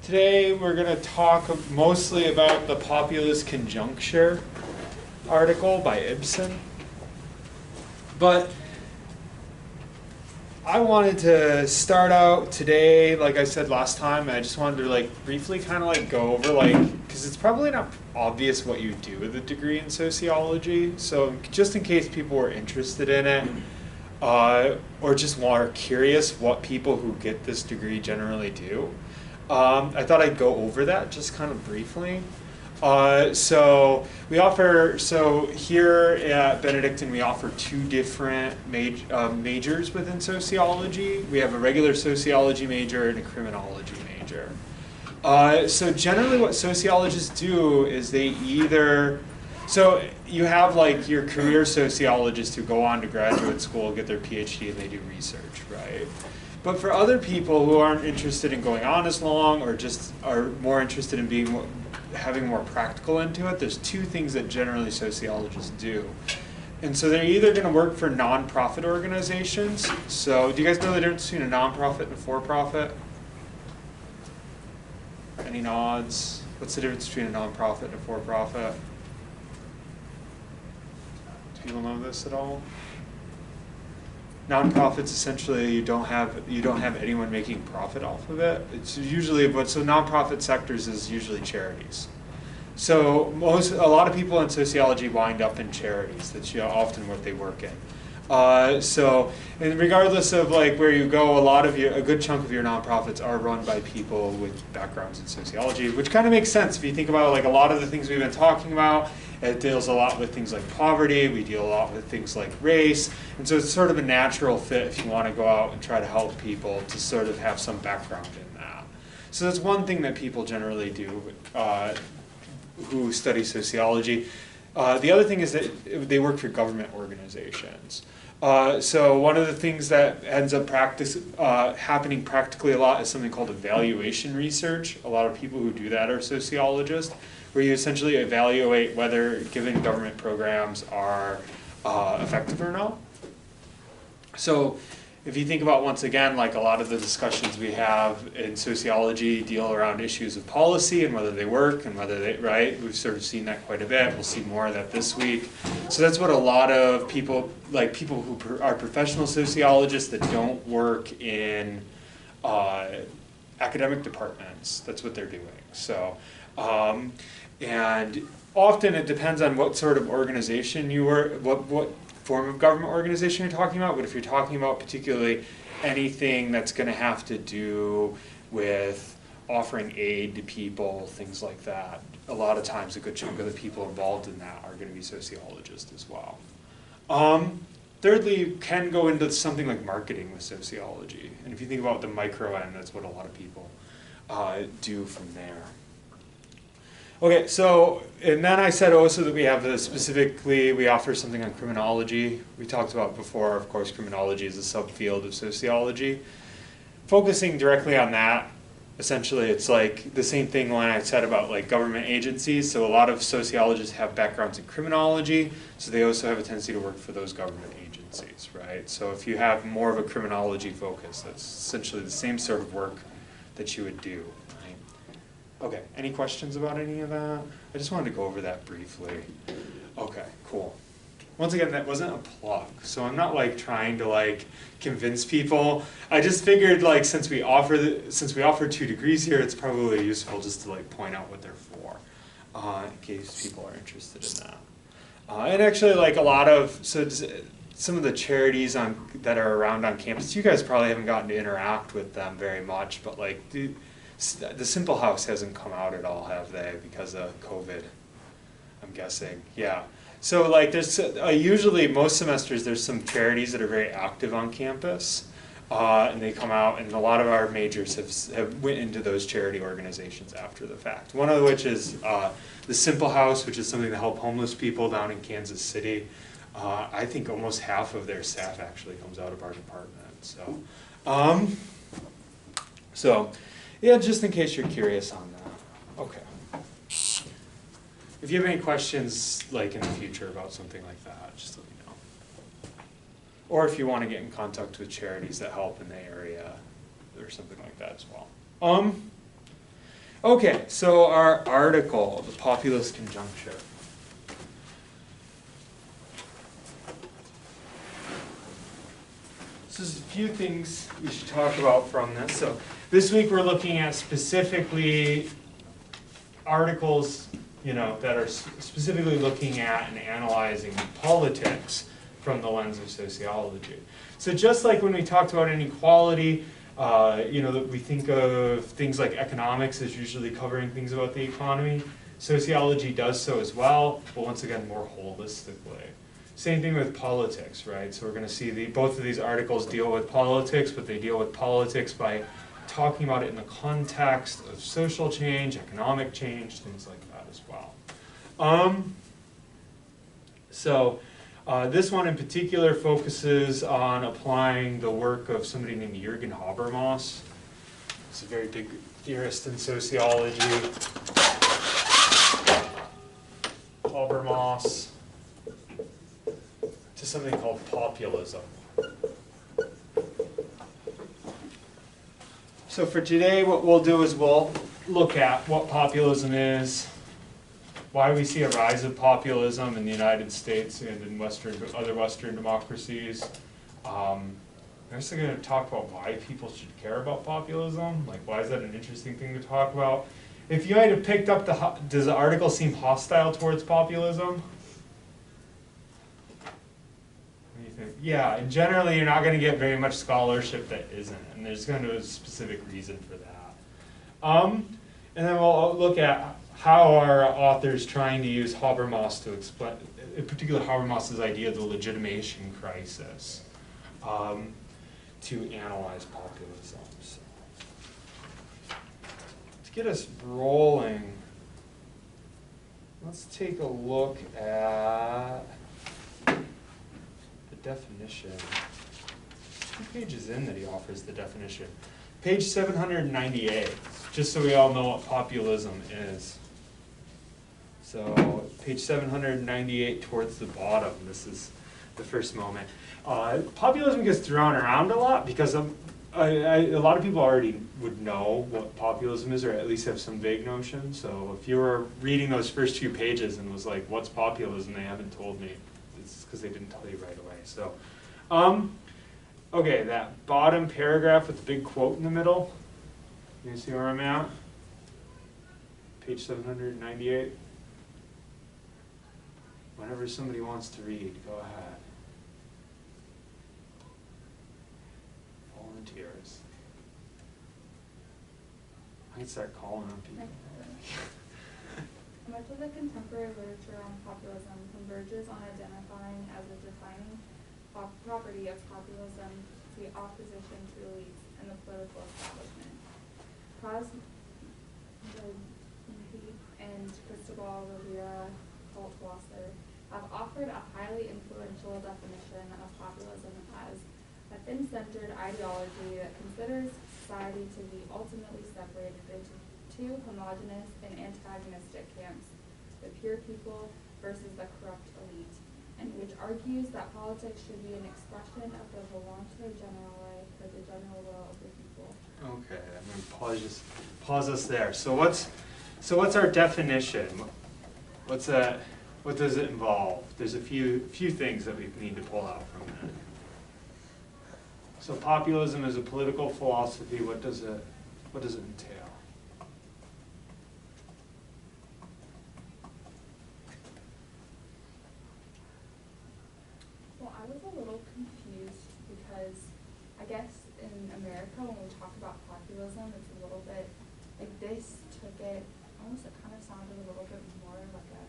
Today we're going to talk mostly about the populist conjuncture article by Ibsen. But I wanted to start out today, like I said last time, I just wanted to briefly kind of go over because it's probably not obvious what you do with a degree in sociology. So just in case people were interested in it, or just more curious what people who get this degree generally do. I thought I'd go over that just kind of briefly. So here at Benedictine we offer two different majors within sociology. We have a regular sociology major and a criminology major. So generally what sociologists do is so you have your career sociologists who go on to graduate school, get their PhD, and they do research, right? But for other people who aren't interested in going on as long or just are more interested in having more practical into it, there's two things that generally sociologists do. And so they're either going to work for nonprofit organizations. So do you guys know the difference between a nonprofit and a for-profit? Any nods? What's the difference between a nonprofit and a for-profit? Do people know this at all? Nonprofits, essentially, you don't have anyone making profit off of it. It's usually nonprofit sectors is usually charities. So a lot of people in sociology wind up in charities. That's often what they work in. And regardless of where you go, a good chunk of your nonprofits are run by people with backgrounds in sociology, which kind of makes sense if you think about a lot of the things we've been talking about. It deals a lot with things like poverty. We deal a lot with things like race. And so it's sort of a natural fit if you want to go out and try to help people to sort of have some background in that. So that's one thing that people generally do who study sociology. The other thing is that they work for government organizations. So one of the things that ends up happening practically a lot is something called evaluation research. A lot of people who do that are sociologists, where you essentially evaluate whether given government programs are effective or not. So if you think about, once again, a lot of the discussions we have in sociology deal around issues of policy and whether they work and whether they, right? We've sort of seen that quite a bit. We'll see more of that this week. So that's what a lot of people, people who are professional sociologists that don't work in academic departments, that's what they're doing. So, and often it depends on what sort of organization you were, what form of government organization you're talking about, but if you're talking about particularly anything that's going to have to do with offering aid to people, things like that, a lot of times a good chunk of the people involved in that are going to be sociologists as well. Thirdly, you can go into something like marketing with sociology, and if you think about the micro end, that's what a lot of people do from there. Okay, so, and then I said also that we have we offer something on criminology. We talked about before, of course, criminology is a subfield of sociology. Focusing directly on that, essentially it's the same thing when I said about government agencies. So a lot of sociologists have backgrounds in criminology, so they also have a tendency to work for those government agencies, right? So if you have more of a criminology focus, that's essentially the same sort of work that you would do. Okay, any questions about any of that? I just wanted to go over that briefly. Okay, cool. Once again, that wasn't a plug, so I'm not trying to convince people. I just figured since we offer two degrees here, it's probably useful just to point out what they're for, in case people are interested in that. And actually, a lot of some of the charities that are around on campus, you guys probably haven't gotten to interact with them very much, but the Simple House hasn't come out at all, have they, because of COVID, I'm guessing. Yeah. So there's usually most semesters there's some charities that are very active on campus, and they come out, and a lot of our majors have went into those charity organizations after the fact. One of which is the Simple House, which is something to help homeless people down in Kansas City. I think almost half of their staff actually comes out of our department. So, yeah, just in case you're curious on that. Okay. If you have any questions in the future about something like that, just let me know. Or if you want to get in contact with charities that help in the area or something like that as well. Okay, so our article, the populist conjuncture. So there's a few things we should talk about from this. So this week we're looking at specifically articles, that are specifically looking at and analyzing politics from the lens of sociology. So just like when we talked about inequality, that we think of things like economics as usually covering things about the economy, sociology does so as well, but once again more holistically. Same thing with politics, right? So we're going to see both of these articles deal with politics, but they deal with politics by talking about it in the context of social change, economic change, things like that as well. This one in particular focuses on applying the work of somebody named Jürgen Habermas. He's a very big theorist in sociology. Habermas to something called populism. So for today, what we'll do is we'll look at what populism is, why we see a rise of populism in the United States and in other Western democracies. We're also going to talk about why people should care about populism. Like, why is that an interesting thing to talk about? If you might have picked up does the article seem hostile towards populism? Yeah, and generally you're not going to get very much scholarship that isn't, and there's going to be a specific reason for that. And then we'll look at how are authors trying to use Habermas to explain, in particular Habermas's idea of the legitimation crisis, to analyze populism. So, to get us rolling, let's take a look at definition. 2 pages in that he offers the definition. Page 798, just so we all know what populism is. So page 798 towards the bottom, this is the first moment. Populism gets thrown around a lot because a lot of people already would know what populism is, or at least have some vague notion. So if you were reading those first few pages and was like, what's populism? They haven't told me. It's because they didn't tell you right away. So, okay, that bottom paragraph with the big quote in the middle. You see where I'm at? Page 798. Whenever somebody wants to read, go ahead. Volunteers. I can start calling on people. Much of the contemporary literature on populism converges on identifying as a defining property of populism the opposition to elites and the political establishment. And Cristobal Rivera, cult philosopher, have offered a highly influential definition of populism as a thin-centered ideology that considers society to be ultimately separated into two homogeneous and antagonistic camps, the pure people versus the corrupt elite, and which argues that politics should be an expression of the volonté générale, or the general will of the people. Okay, I'm going to pause us there. So what's our definition? What's that? What does it involve? There's a few things that we need to pull out from that. So populism is a political philosophy. What does it entail? Well, I was a little confused because I guess in America when we talk about populism, it's a little bit like this took it almost, it kind of sounded a little bit more like a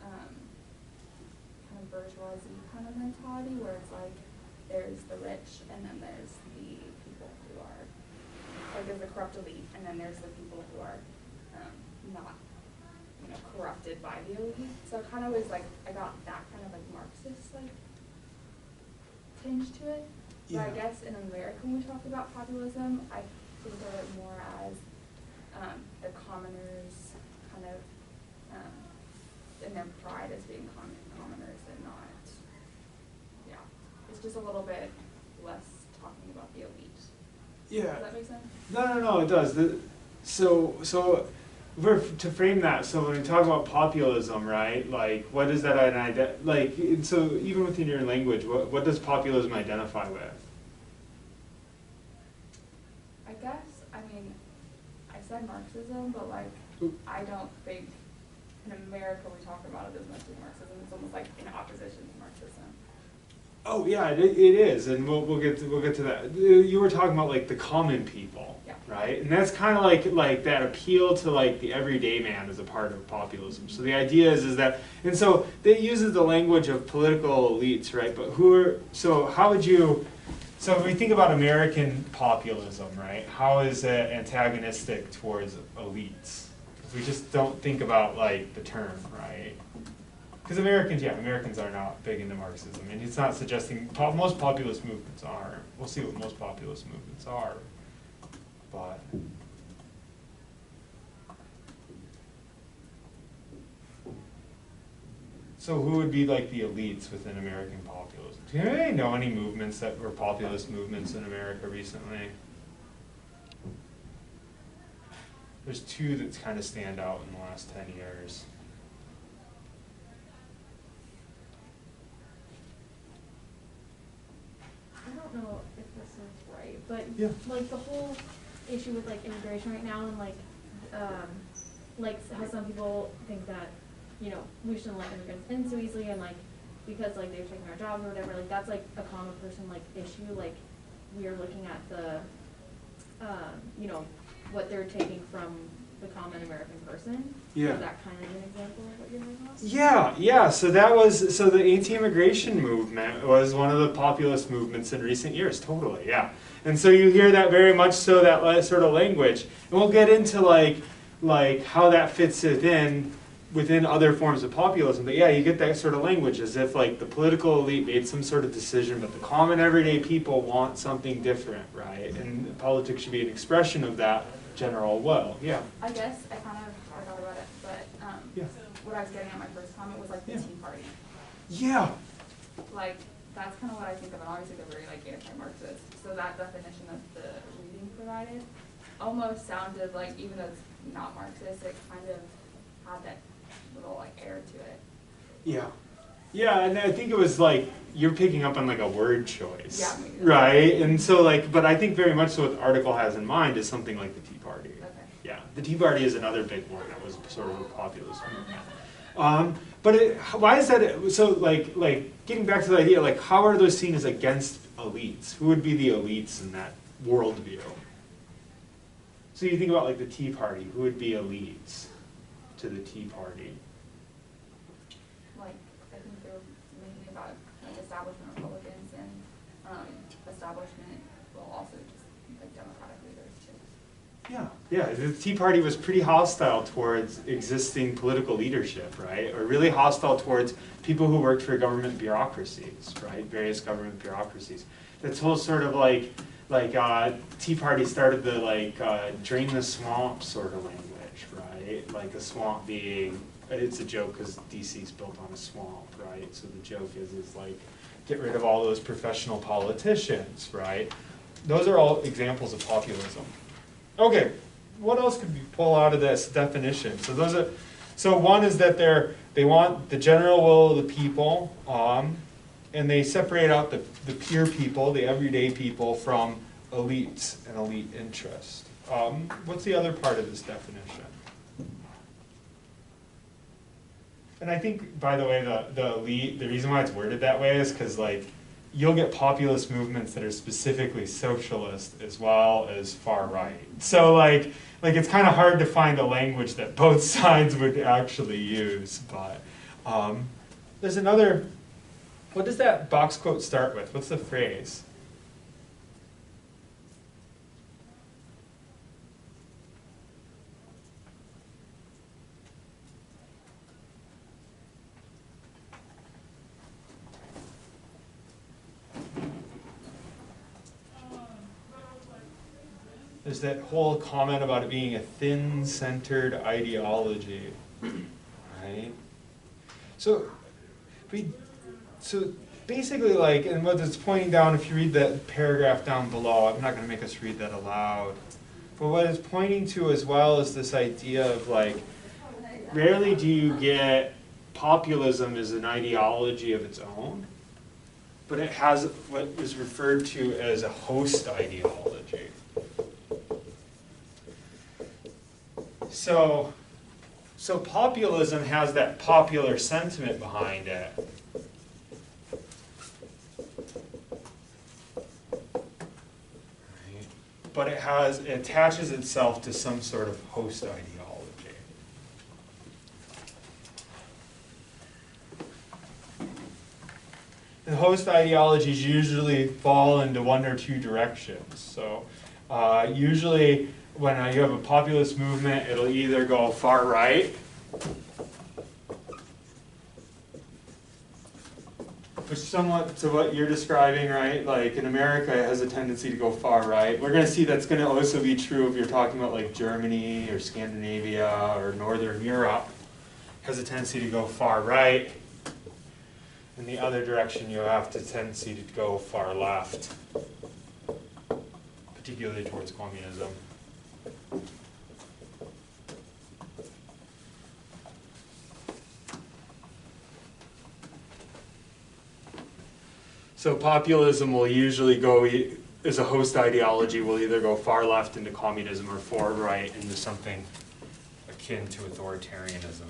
kind of bourgeoisie kind of mentality where it's like there's the rich and then there's the people who are, like there's the corrupt elite and then there's the people who are not, corrupted by the elite. So it kind of was like, I got that kind of like Marxist like tinge to it. Yeah. But I guess in America when we talk about populism, I think of it more as the commoners kind of, and their pride as being commoners and not, it's just a little bit less talking about the elite. Yeah. Does that make sense? No, it does. So to frame that, so when we talk about populism, right? Like, what is that like? So even within your language, what does populism identify with? I guess, I mean, I said Marxism, but like, I don't think in America we talk about it as much as Marxism. It's almost like in opposition to Marxism. Oh yeah, it is, and we'll get to that. You were talking about like the common people, Yeah. right? And that's kind of like that appeal to like the everyday man as a part of populism. So the idea is that, and so it uses the language of political elites, right? But so how would you? So if we think about American populism, right? How is it antagonistic towards elites? If we just don't think about like the term, right? Because Americans are not big into Marxism, and it's not suggesting most populist movements are. We'll see what most populist movements are, but so who would be like the elites within American populism? Do you really know any movements that were populist movements in America recently? There's two that kind of stand out in the last 10 years. I don't know if this is right, but Yeah. like the whole issue with like immigration right now, and like how some people think that, you know, we shouldn't let immigrants in so easily, and like because like they're taking our jobs or whatever, like that's like a common person like issue. Like we are looking at the you know, what they're taking from the common American person. Yeah. Is that kind of an example of what you're talking about? Yeah. So the anti-immigration movement was one of the populist movements in recent years. Totally, yeah. And so you hear that very much so, that sort of language, and we'll get into like how that fits within other forms of populism. But yeah, you get that sort of language as if like the political elite made some sort of decision, but the common everyday people want something different, right? And politics should be an expression of that general will. Yeah. I guess I kind of forgot about it, but Yeah. what I was getting at my first comment was like the Yeah. Tea Party. Yeah. Like, that's kind of what I think of, and obviously they're very like anti-Marxist. So that definition that the reading provided almost sounded like, even though it's not Marxist, it kind of had that little like air to it. Yeah. Yeah, and I think it was like, you're picking up on like a word choice. Yeah, maybe. Right? And so like, but I think very much so what the article has in mind is something like the Tea Party. Okay. Yeah, the Tea Party is another big one that was sort of a populist movement. But why is that, so like getting back to the idea, like how are those seen as against elites? Who would be the elites in that worldview? So you think about like the Tea Party, who would be elites to the Tea Party? Like, I think they're thinking about like establishment Republicans and establishment, well, also just like Democratic leaders too. Yeah, the Tea Party was pretty hostile towards existing political leadership, right? Or really hostile towards people who worked for government bureaucracies, right? Various government bureaucracies. This whole sort of like Tea Party started the drain the swamp sort of language, right? Like a swamp being, it's a joke because DC's built on a swamp, right? So the joke is like, get rid of all those professional politicians, right? Those are all examples of populism. Okay, what else could we pull out of this definition? So one is that they want the general will of the people, and they separate out the pure people, the everyday people, from elites and elite interest. What's the other part of this definition? And I think, by the way, the elite, the reason why it's worded that way is because like you'll get populist movements that are specifically socialist as well as far right. So like it's kind of hard to find a language that both sides would actually use. But there's another. What does that box quote start with? What's the phrase? There's that whole comment about it being a thin-centered ideology, right? So basically, like, and what it's pointing down, if you read that paragraph down below, I'm not going to make us read that aloud, But what it's pointing to as well is this idea of like, rarely do you get populism as an ideology of its own, but it has what is referred to as a host ideology. So populism has that popular sentiment behind it. Right? But it attaches itself to some sort of host ideology. The host ideologies usually fall into one or two directions. So usually when you have a populist movement, it'll either go far right, which somewhat to what you're describing, right? Like in America, it has a tendency to go far right. We're going to see that's going to also be true if you're talking about like Germany or Scandinavia or Northern Europe. It has a tendency to go far right. In the other direction, you have the tendency to go far left, particularly towards communism. So populism will usually go, as a host ideology, will either go far left into communism or far right into something akin to authoritarianism.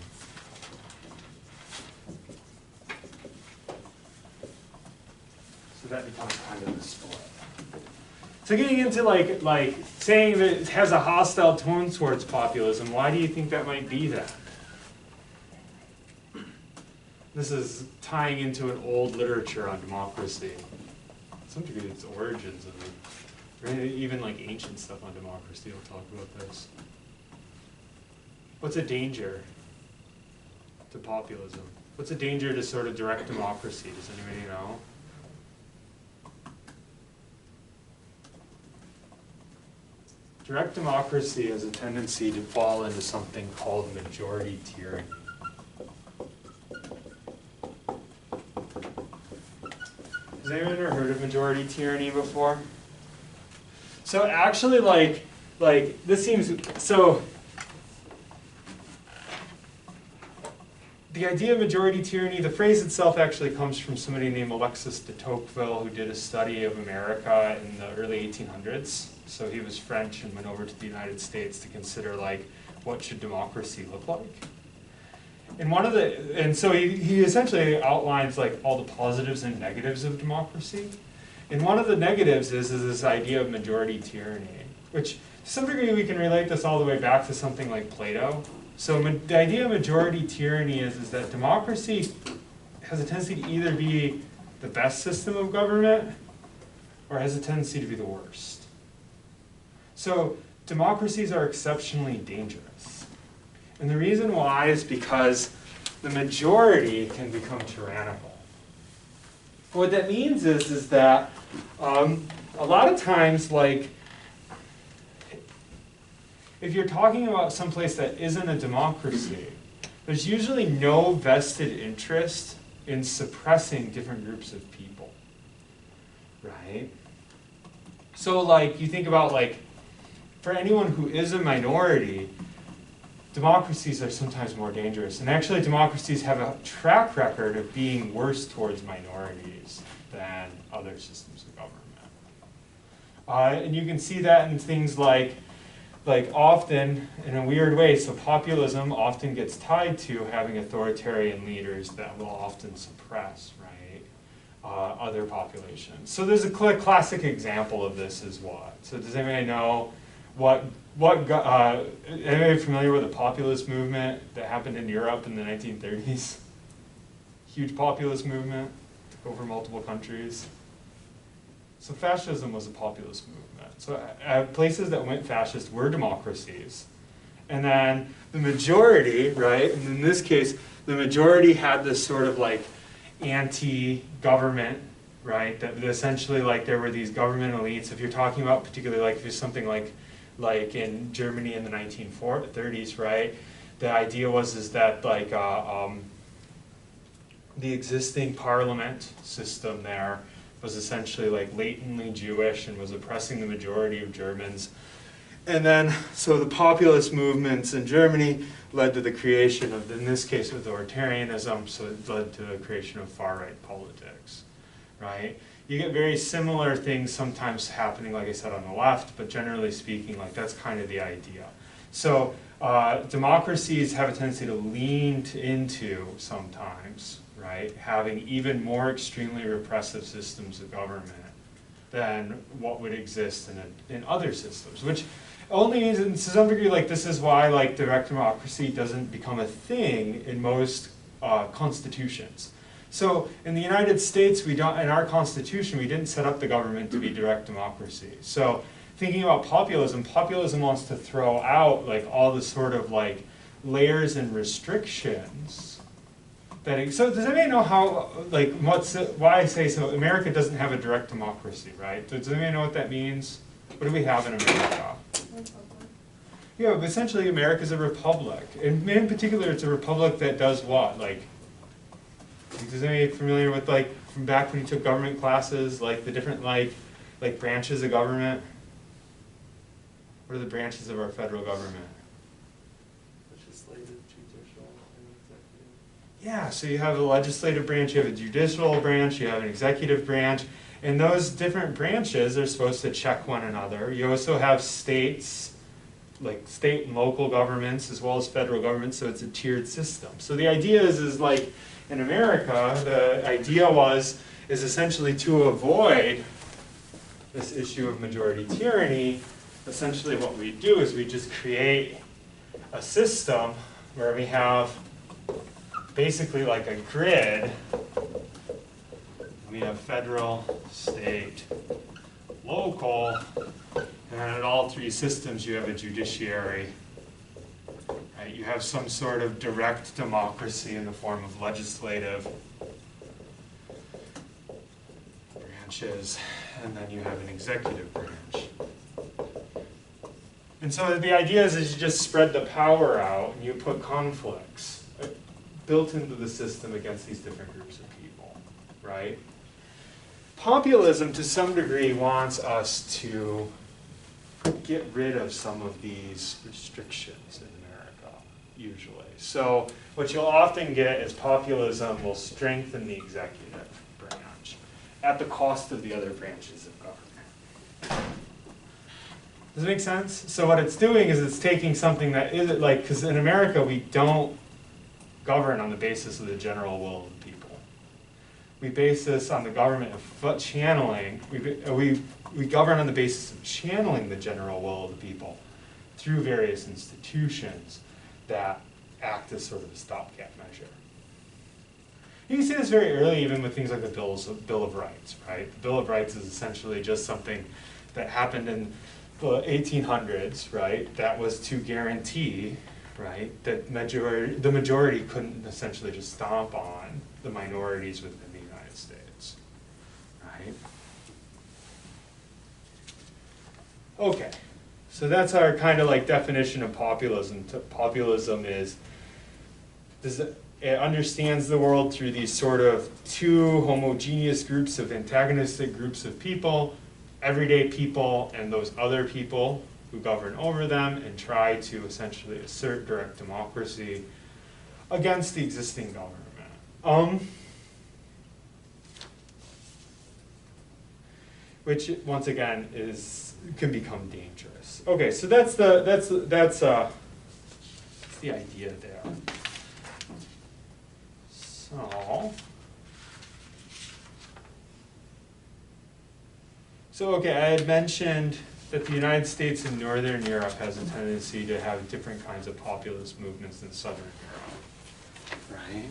So that becomes kind of the split. So getting into like saying that it has a hostile tone towards populism, why do you think that might be that? This is tying into an old literature on democracy. To some degree, its origins of it. Or even like ancient stuff on democracy will talk about this. What's a danger to populism? What's a danger to sort of direct democracy? Does anybody know? Direct democracy has a tendency to fall into something called majority tyranny. Has anyone ever heard of majority tyranny before? So actually, like this seems so. The idea of majority tyranny, the phrase itself actually comes from somebody named Alexis de Tocqueville, who did a study of America in the early 1800s. So he was French and went over to the United States to consider like what should democracy look like. And so he essentially outlines like all the positives and negatives of democracy. And one of the negatives is this idea of majority tyranny, which to some degree we can relate this all the way back to something like Plato. So the idea of majority tyranny is that democracy has a tendency to either be the best system of government or has a tendency to be the worst. So democracies are exceptionally dangerous. And the reason why is because the majority can become tyrannical. What that means is that a lot of times, like, if you're talking about someplace that isn't a democracy, there's usually no vested interest in suppressing different groups of people, right? So, like, you think about, like, for anyone who is a minority, democracies are sometimes more dangerous. And actually, democracies have a track record of being worse towards minorities than other systems of government. And you can see that in things like often, in a weird way, so populism often gets tied to having authoritarian leaders that will often suppress, right, other populations. So there's a classic example of this is what? So does anybody know anybody familiar with the populist movement that happened in Europe in the 1930s? Huge populist movement, took over multiple countries. So fascism was a populist movement. So places that went fascist were democracies. And then the majority, right, and in this case, the majority had this sort of like anti-government, right, that essentially like there were these government elites. If you're talking about particularly like if it's something like in Germany in the 1930s, right, the idea was that like the existing parliament system there was essentially like latently Jewish and was oppressing the majority of Germans. And then, so the populist movements in Germany led to the creation of, in this case, authoritarianism, so it led to the creation of far-right politics, right? You get very similar things sometimes happening, like I said, on the left, but generally speaking, like that's kind of the idea. So democracies have a tendency to lean into sometimes, right, having even more extremely repressive systems of government than what would exist in other systems, which only is, to some degree, like this is why like direct democracy doesn't become a thing in most constitutions. So in the United States, we don't, in our constitution, we didn't set up the government to be direct democracy. So thinking about populism, populism wants to throw out like all the sort of like layers and restrictions that, so does anybody know how, like, why I say so? America doesn't have a direct democracy, right? Does anybody know what that means? What do we have in America? Yeah, but essentially America's a republic. And in particular, it's a republic that does what? Like, is anybody familiar with, like, from back when you took government classes, like the different, like branches of government? What are the branches of our federal government? Legislative, judicial, and executive. Yeah, so you have a legislative branch, you have a judicial branch, you have an executive branch, and those different branches are supposed to check one another. You also have states, like state and local governments, as well as federal government, so it's a tiered system. So the idea is like, in America, the idea is essentially to avoid this issue of majority tyranny. Essentially what we do is we just create a system where we have basically like a grid. We have federal, state, local, and in all three systems you have a judiciary. Right? You have some sort of direct democracy in the form of legislative branches, and then you have an executive branch. And so the idea is you just spread the power out and you put conflicts built into the system against these different groups of people, right? Populism, to some degree, wants us to get rid of some of these restrictions in America, usually. So what you'll often get is populism will strengthen the executive branch at the cost of the other branches of government. Does it make sense? So what it's doing is it's taking something that isn't like, because in America we don't govern on the basis of the general will of the people. We base this on the government of channeling, we govern on the basis of channeling the general will of the people through various institutions that act as sort of a stopgap measure. You can see this very early even with things like the Bill of Rights, right? The Bill of Rights is essentially just something that happened in the 1800s, right? That was to guarantee, right, that the majority couldn't essentially just stomp on the minorities within the United States, right? Okay, so that's our kind of like definition of populism. Populism is, it understands the world through these sort of two homogeneous groups of antagonistic groups of people, everyday people and those other people who govern over them, and try to essentially assert direct democracy against the existing government. Which once again can become dangerous. Okay, so that's the idea there. So okay, I had mentioned that the United States and Northern Europe has a tendency to have different kinds of populist movements than Southern Europe, right?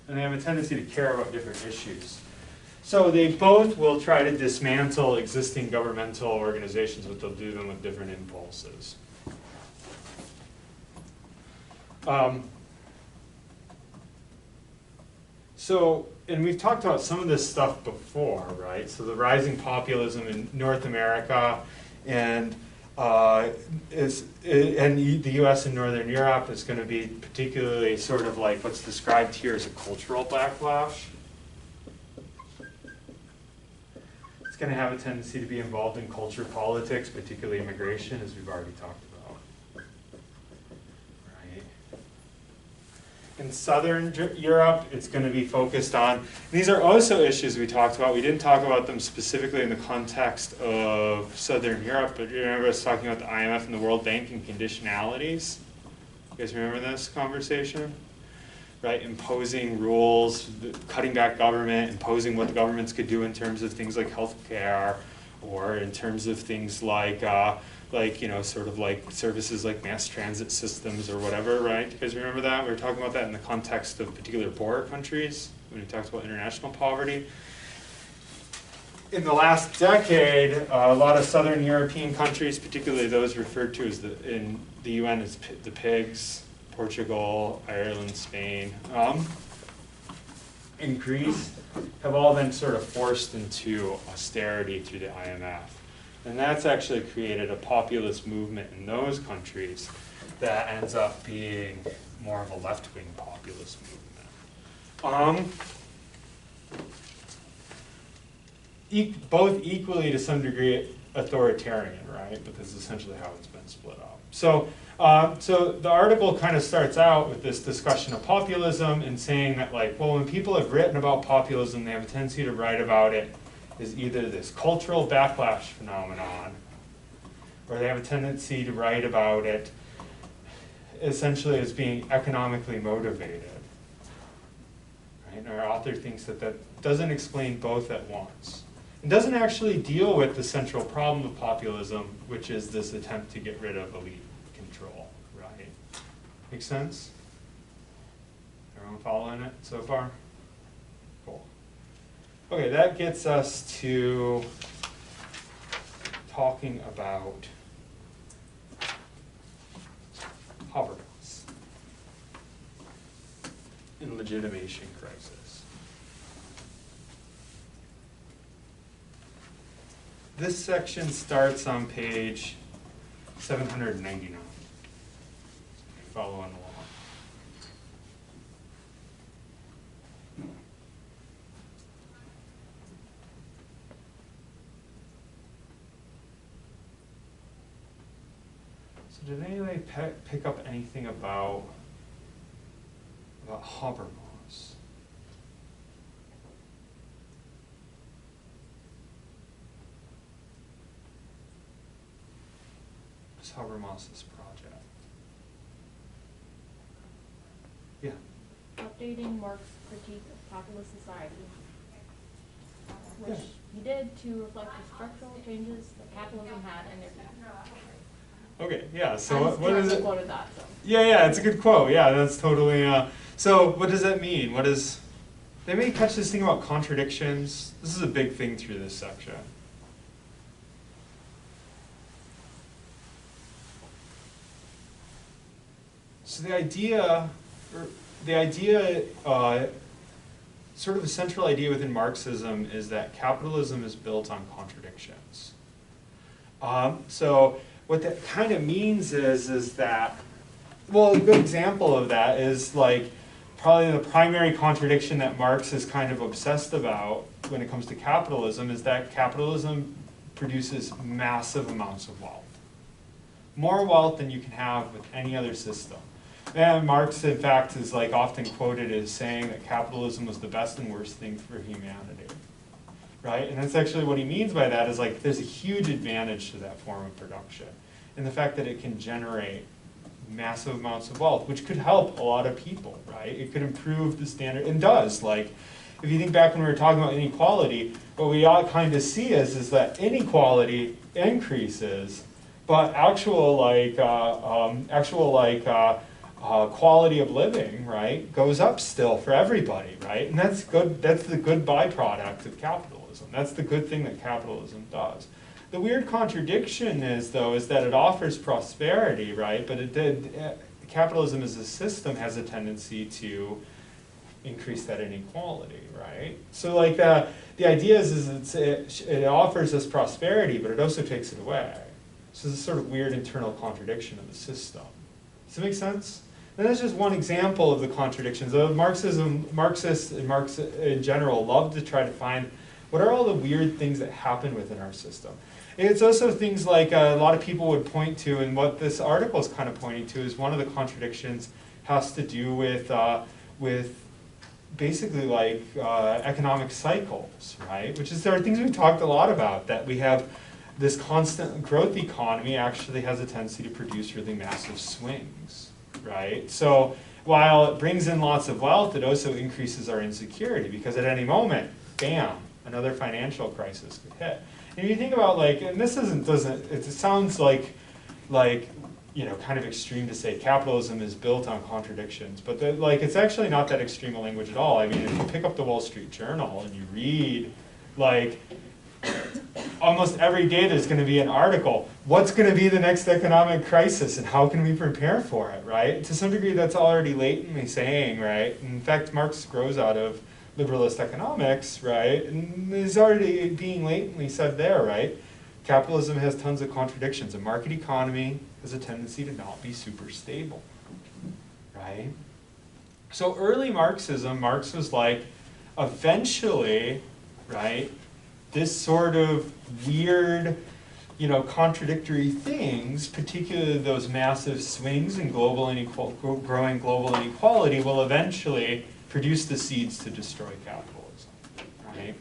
And they have a tendency to care about different issues. So they both will try to dismantle existing governmental organizations, but they'll do them with different impulses. So, and we've talked about some of this stuff before, right? So the rising populism in North America and the U.S. and Northern Europe is going to be particularly sort of like what's described here as a cultural backlash. It's going to have a tendency to be involved in culture politics, particularly immigration, as we've already talked about. Right. In Southern Europe, it's going to be focused on, these are also issues we talked about. We didn't talk about them specifically in the context of Southern Europe, but you remember us talking about the IMF and the World Bank and conditionalities? You guys remember this conversation? Right, imposing rules, cutting back government, imposing what the governments could do in terms of things like healthcare, or in terms of things like sort of like services like mass transit systems or whatever, right? You guys remember that? We were talking about that in the context of particular poorer countries when we talked about international poverty. In the last decade, a lot of Southern European countries, particularly those referred to as in the UN as the pigs, Portugal, Ireland, Spain, and Greece, have all been sort of forced into austerity through the IMF. And that's actually created a populist movement in those countries that ends up being more of a left-wing populist movement. Both equally to some degree authoritarian, right? But this is essentially how it's been split up. So the article kind of starts out with this discussion of populism and saying that, like, well, when people have written about populism, they have a tendency to write about it as either this cultural backlash phenomenon, or they have a tendency to write about it essentially as being economically motivated. Right? And our author thinks that that doesn't explain both at once. It doesn't actually deal with the central problem of populism, which is this attempt to get rid of elite control, right? Make sense? Everyone following it so far? Cool. Okay, that gets us to talking about Habermas and legitimation crisis. This section starts on page 799. Following along. So did anybody pick up anything about Habermas? What's Habermas's project? Yeah. Updating Marx's critique of populist society, which Yeah. he did to reflect the structural changes that capitalism had in their future. Okay, yeah, so what is it? Quoted that, so. Yeah, it's a good quote. Yeah, that's totally, so what does that mean? Did anybody catch this thing about contradictions? This is a big thing through this section. So the idea, sort of a central idea within Marxism is that capitalism is built on contradictions. So what that kind of means is that, well, a good example of that is like probably the primary contradiction that Marx is kind of obsessed about when it comes to capitalism is that capitalism produces massive amounts of wealth. More wealth than you can have with any other system. And Marx, in fact, is like often quoted as saying that capitalism was the best and worst thing for humanity. Right? And that's actually what he means by that is like there's a huge advantage to that form of production. And the fact that it can generate massive amounts of wealth, which could help a lot of people, right? It could improve the standard, and does. Like, if you think back when we were talking about inequality, what we all kind of see is that inequality increases, but quality of living, right, goes up still for everybody, right? And that's good. That's the good byproduct of capitalism. That's the good thing that capitalism does. The weird contradiction is that it offers prosperity, right? But capitalism as a system has a tendency to increase that inequality, right? So like the idea is it offers us prosperity, but it also takes it away. So this is sort of weird internal contradiction of the system. Does that make sense? And that's just one example of the contradictions. Marxists and Marx in general love to try to find what are all the weird things that happen within our system. And it's also things like a lot of people would point to, and what this article is kind of pointing to is one of the contradictions has to do with basically like economic cycles, right? Which is there are things we've talked a lot about, that we have this constant growth economy actually has a tendency to produce really massive swings, right? So while it brings in lots of wealth, it also increases our insecurity because at any moment, bam, another financial crisis could hit. And if you think about like, and this it sounds like you know, kind of extreme to say capitalism is built on contradictions, but like it's actually not that extreme a language at all. I mean, if you pick up the Wall Street Journal and you read, like, almost every day there's going to be an article. What's going to be the next economic crisis and how can we prepare for it, right? To some degree that's already latently saying, right? In fact, Marx grows out of liberalist economics, right? And it's already being latently said there, right? Capitalism has tons of contradictions. A market economy has a tendency to not be super stable, right? So early Marxism, Marx was like, eventually, right, this sort of weird, you know, contradictory things, particularly those massive swings in growing global inequality, will eventually produce the seeds to destroy capitalism, right?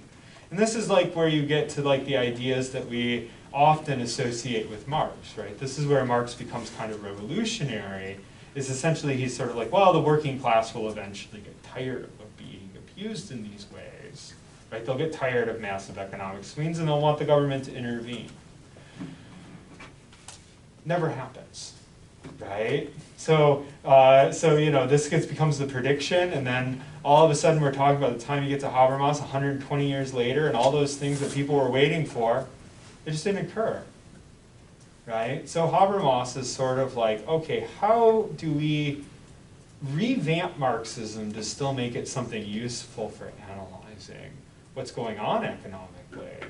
And this is like where you get to like the ideas that we often associate with Marx, right? This is where Marx becomes kind of revolutionary, is essentially he's sort of like, well, the working class will eventually get tired of being abused in these ways, right? They'll get tired of massive economic swings and they'll want the government to intervene. Never happens, right? So you know, this becomes the prediction, and then all of a sudden we're talking about the time you get to Habermas 120 years later, and all those things that people were waiting for, it just didn't occur, right? So Habermas is sort of like, okay, how do we revamp Marxism to still make it something useful for analyzing what's going on economically,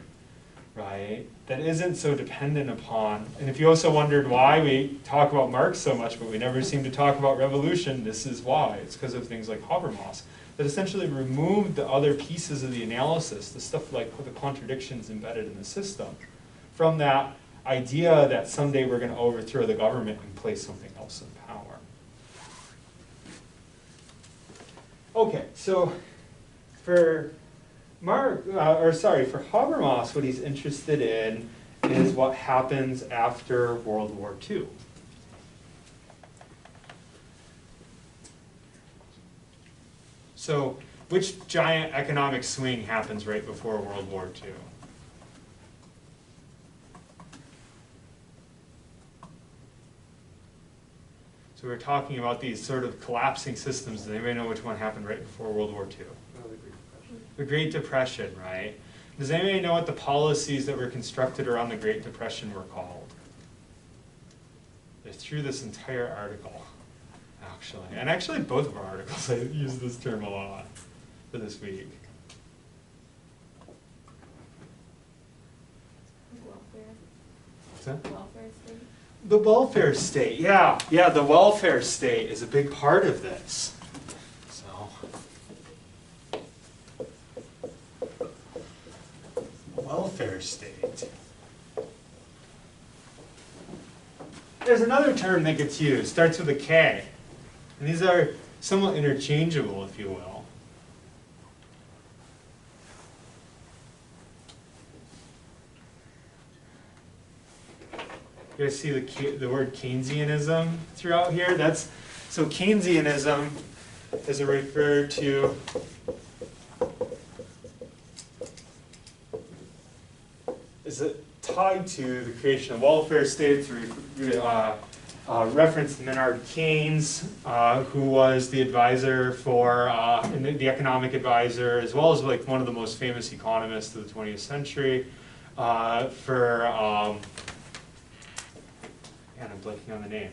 right? That isn't so dependent upon, and if you also wondered why we talk about Marx so much, but we never seem to talk about revolution, this is why. It's because of things like Habermas, that essentially removed the other pieces of the analysis, the stuff like the contradictions embedded in the system, from that idea that someday we're going to overthrow the government and place something else in power. Okay, so for for Habermas, what he's interested in is what happens after World War II. So, which giant economic swing happens right before World War II? So we're talking about these sort of collapsing systems. Does anybody know which one happened right before World War II? The Great Depression, right? Does anybody know what the policies that were constructed around the Great Depression were called? They're through this entire article, actually. And actually both of our articles I use this term a lot for this week. Welfare. What's that? Welfare state. The welfare state, yeah, the welfare state is a big part of this. So, welfare state. There's another term that gets used, starts with a K. And these are somewhat interchangeable, if you will. You guys see the word Keynesianism throughout here? So Keynesianism is referred to is tied to the creation of welfare states. Referenced Maynard Keynes, who was the advisor for the economic advisor, as well as like one of the most famous economists of the 20th century, and I'm blanking on the name.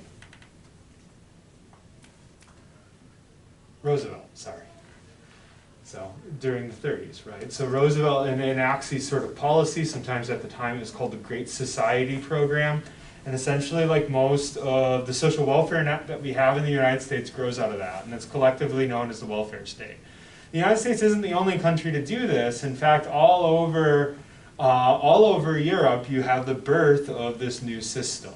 Roosevelt, sorry. So during the 30s, right? So Roosevelt enacts these sort of policies. Sometimes at the time it was called the Great Society Program. And essentially, like most of the social welfare net that we have in the United States grows out of that. And it's collectively known as the welfare state. The United States isn't the only country to do this. In fact, all over Europe, you have the birth of this new system.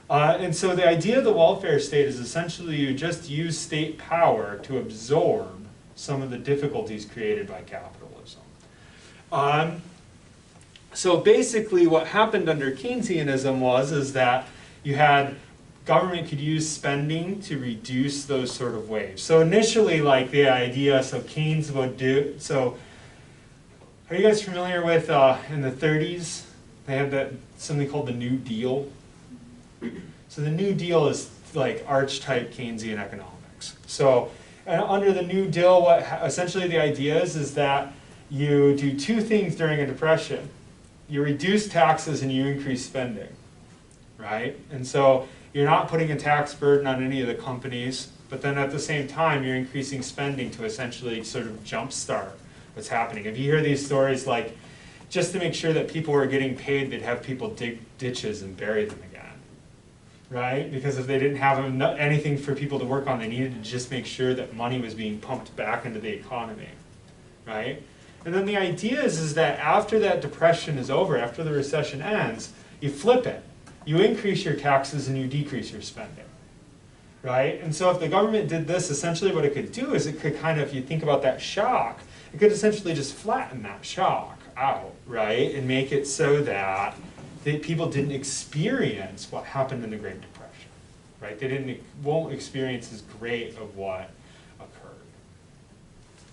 And so the idea of the welfare state is essentially you just use state power to absorb some of the difficulties created by capitalism. So basically what happened under Keynesianism is that you had government could use spending to reduce those sort of waves. So initially, like the idea, so Keynes would do, so are you guys familiar with, in the 30s, they had something called the New Deal? So the New Deal is like archetype Keynesian economics. So under the New Deal, essentially the idea is that you do two things during a depression. You reduce taxes and you increase spending, right? And so you're not putting a tax burden on any of the companies, but then at the same time, you're increasing spending to essentially sort of jumpstart what's happening. If you hear these stories, like, just to make sure that people were getting paid, they'd have people dig ditches and bury them again, right? Because if they didn't have anything for people to work on, they needed to just make sure that money was being pumped back into the economy, right? And then the idea is that after that depression is over, after the recession ends, you flip it. You increase your taxes and you decrease your spending, right? And so if the government did this, essentially what it could do is it could kind of, if you think about that shock, it could essentially just flatten that shock out, right? And make it so that people didn't experience what happened in the Great Depression, right? They won't experience as great of what occurred.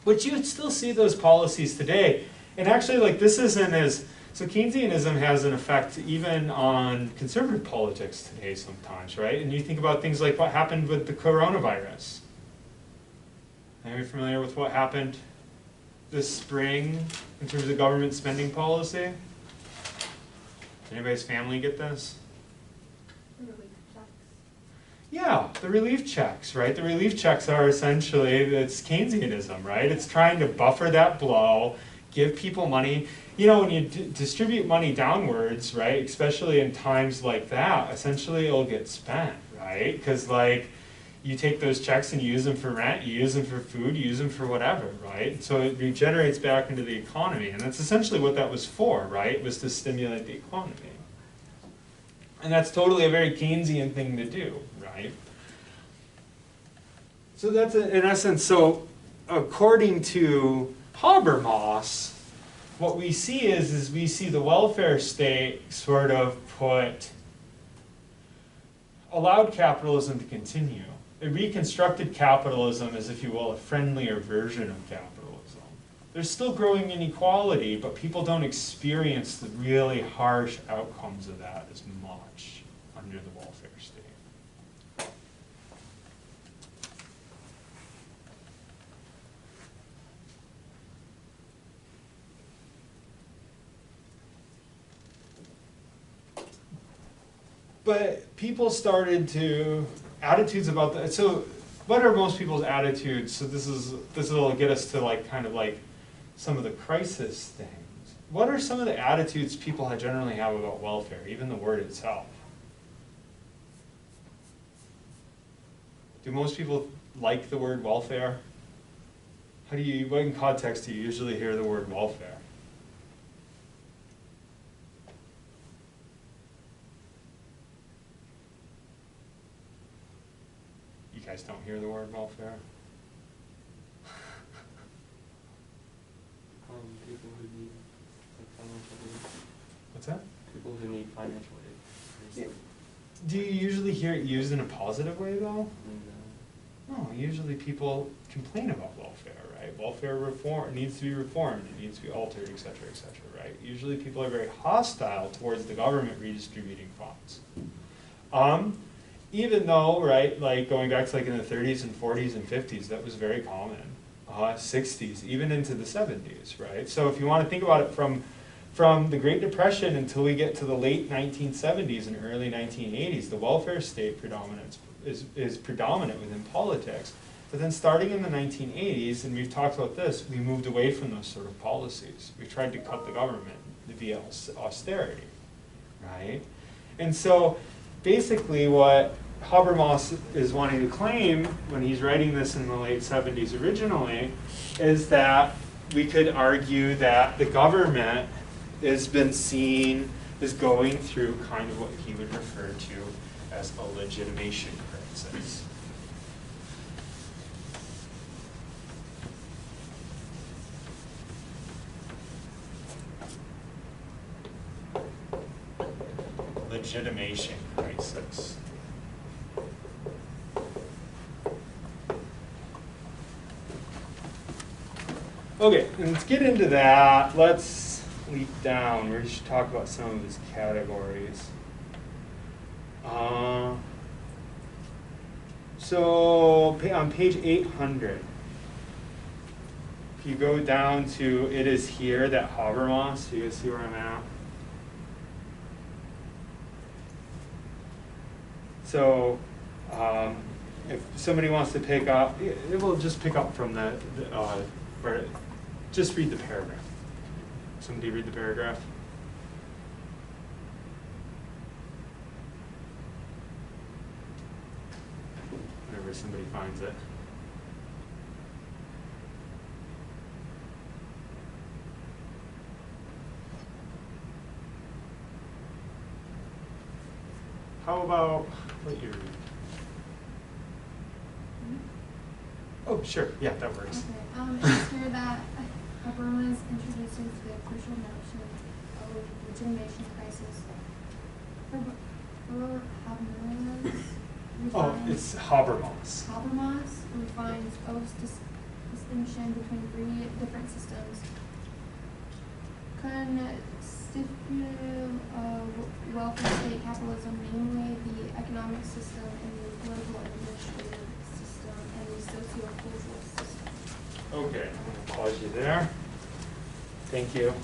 But you still see those policies today. And actually, like, this isn't as, so Keynesianism has an effect even on conservative politics today sometimes, right? And you think about things like what happened with the coronavirus. Are you familiar with what happened this spring in terms of government spending policy? Did anybody's family get this? Yeah, the relief checks, right? The relief checks are essentially, it's Keynesianism, right? It's trying to buffer that blow, give people money. You know, when you distribute money downwards, right, especially in times like that, essentially it'll get spent, right? Because, like, you take those checks and you use them for rent, you use them for food, you use them for whatever, right? So it regenerates back into the economy. And that's essentially what that was for, right? It was to stimulate the economy. And that's totally a very Keynesian thing to do, right? So that's, in essence, so according to Habermas, what we see is we see the welfare state sort of allowed capitalism to continue. It reconstructed capitalism as, if you will, a friendlier version of capitalism. There's still growing inequality, but people don't experience the really harsh outcomes of that as much under the welfare state. But people started to, attitudes about that, so what are most people's attitudes? So this will get us to, like, kind of like some of the crisis things. What are some of the attitudes people generally have about welfare, even the word itself? Do most people like the word welfare? What in context do you usually hear the word welfare? You guys don't hear the word welfare? People who need, like, financial aid. What's that? People who need financial aid. Do you usually hear it used in a positive way, though? And, No, usually people complain about welfare, right? Welfare reform needs to be reformed, it needs to be altered, et cetera, right? Usually people are very hostile towards the government redistributing funds. Even though, right, like going back to, like, in the 30s and 40s and 50s, that was very common. 60s, even into the 70s, right? So if you want to think about it from the Great Depression until we get to the late 1970s and early 1980s, the welfare state is predominant within politics. But then starting in the 1980s, and we've talked about this, we moved away from those sort of policies. We tried to cut the government via austerity, right? And so basically what Habermas is wanting to claim when he's writing this in the late 70s originally is that we could argue that the government has been seen as going through kind of what he would refer to as a legitimation crisis. Legitimation crisis. Okay, and let's get into that. Let's leap down. We should talk about some of his categories. So on page 800, if you go down to "It is here that Habermas," you guys see where I'm at? So if somebody wants to pick up, it will just pick up from where, just read the paragraph. Somebody read the paragraph? Whenever somebody finds it. How about what you read? Oh, sure. Yeah, that works. Okay, it's here that Habermas introduces the crucial notion of legitimation crisis. It's Habermas. Habermas refines O's distinction between three different systems. Constitutive welfare state capitalism, namely the economic system and the political and administrative system and the socio-cultural system. Okay, I'm going to pause you there. Thank you.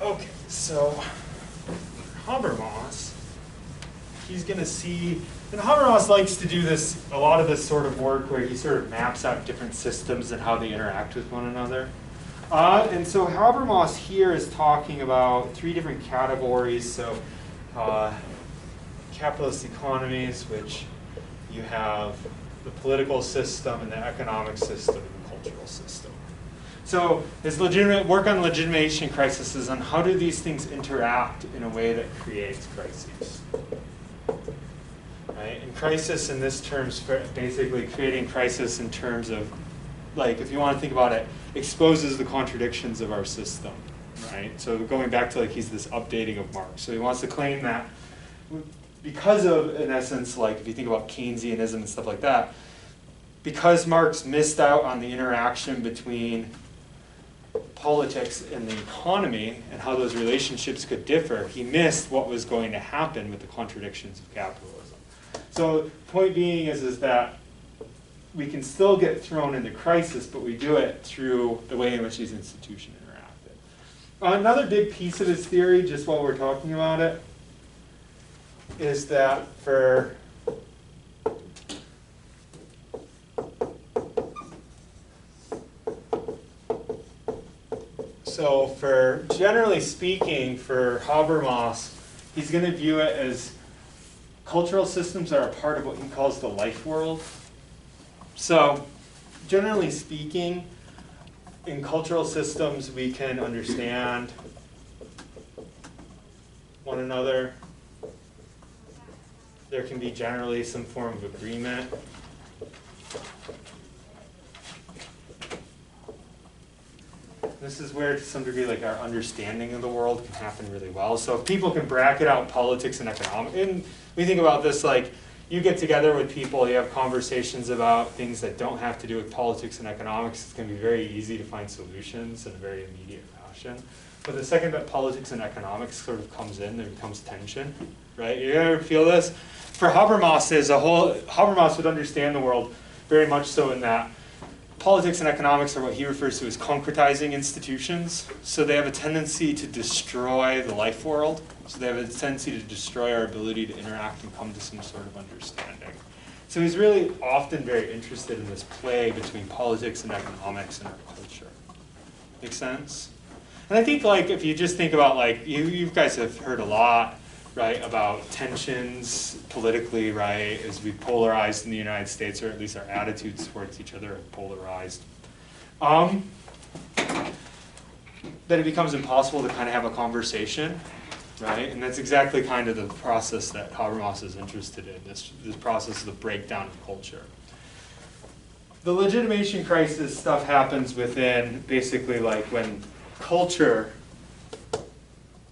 Okay, so Habermas, he's going to see, and Habermas likes to do this, a lot of this sort of work where he sort of maps out different systems and how they interact with one another. And so Habermas here is talking about three different categories. So capitalist economies, which you have the political system and the economic system and the cultural system. So his work on legitimation crisis is on how do these things interact in a way that creates crises. Right? And crisis in this terms, basically creating crisis in terms of, like, if you want to think about it, exposes the contradictions of our system. Right? So going back to, like, he's this updating of Marx. So he wants to claim that because of, in essence, like if you think about Keynesianism and stuff like that, because Marx missed out on the interaction between politics and the economy and how those relationships could differ, he missed what was going to happen with the contradictions of capitalism. So point being is that we can still get thrown into crisis, but we do it through the way in which these institutions interacted. Another big piece of his theory, just while we're talking about it, is that for generally speaking, for Habermas, he's going to view it as cultural systems are a part of what he calls the life world. So generally speaking, in cultural systems, we can understand one another. There can be generally some form of agreement. This is where, to some degree, like our understanding of the world can happen really well. So if people can bracket out politics and economics, and we think about this like you get together with people, you have conversations about things that don't have to do with politics and economics, it's going to be very easy to find solutions in a very immediate fashion. But the second that politics and economics sort of comes in, there becomes tension, right? You ever feel this? For Habermas, Habermas would understand the world very much so in that politics and economics are what he refers to as concretizing institutions. So they have a tendency to destroy the life world. So they have a tendency to destroy our ability to interact and come to some sort of understanding. So he's really often very interested in this play between politics and economics and our culture. Make sense? And I think like if you just think about like, you guys have heard a lot, right, about tensions politically, right, as we polarized in the United States, or at least our attitudes towards each other are polarized. That it becomes impossible to kind of have a conversation, right? And that's exactly kind of the process that Habermas is interested in, this process of the breakdown of culture. The legitimation crisis stuff happens within basically like when culture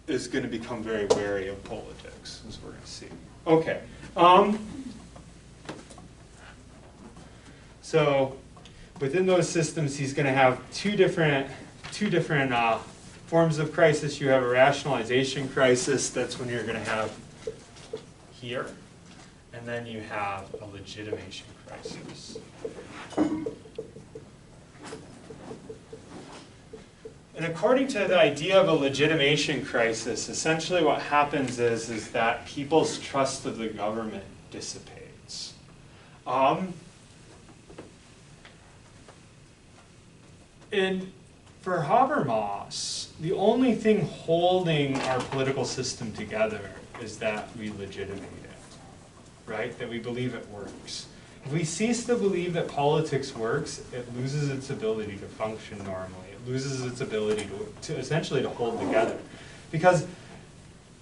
is going to become very wary of politics, as we're going to see. Okay. So within those systems, he's going to have two different forms of crisis. You have a rationalization crisis. That's when you're going to have here. And then you have a legitimation crisis. And according to the idea of a legitimation crisis, essentially what happens is that people's trust of the government dissipates. And for Habermas, the only thing holding our political system together is that we legitimate it, right? That we believe it works. If we cease to believe that politics works, it loses its ability to function normally. It loses its ability to essentially to hold together. Because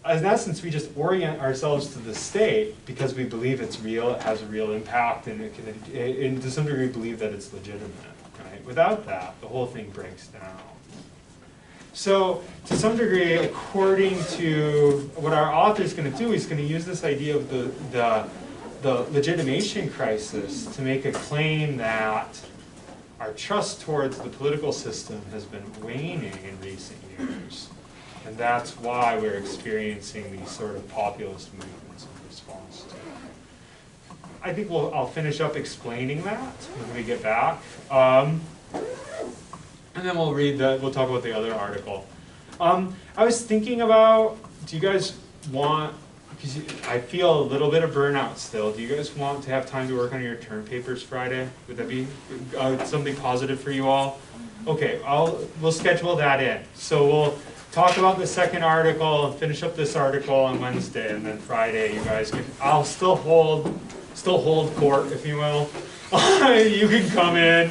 in essence, we just orient ourselves to the state because we believe it's real, it has a real impact, and and to some degree believe that it's legitimate. Right? Without that, the whole thing breaks down. So to some degree, according to what our author is going to do, he's going to use this idea of the legitimation crisis to make a claim that our trust towards the political system has been waning in recent years. And that's why we're experiencing these sort of populist movements in response to it. I think I'll finish up explaining that when we get back. And then we'll talk about the other article. I was thinking about, do you guys want, because I feel a little bit of burnout still. Do you guys want to have time to work on your term papers Friday? Would that be something positive for you all? Okay, we'll schedule that in. So we'll talk about the second article and finish up this article on Wednesday, and then Friday you guys can. I'll still hold court, if you will. You can come in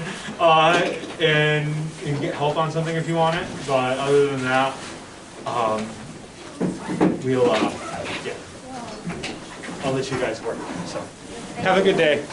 and get help on something if you want it. But other than that, we'll yeah. I'll let you guys work. So have a good day.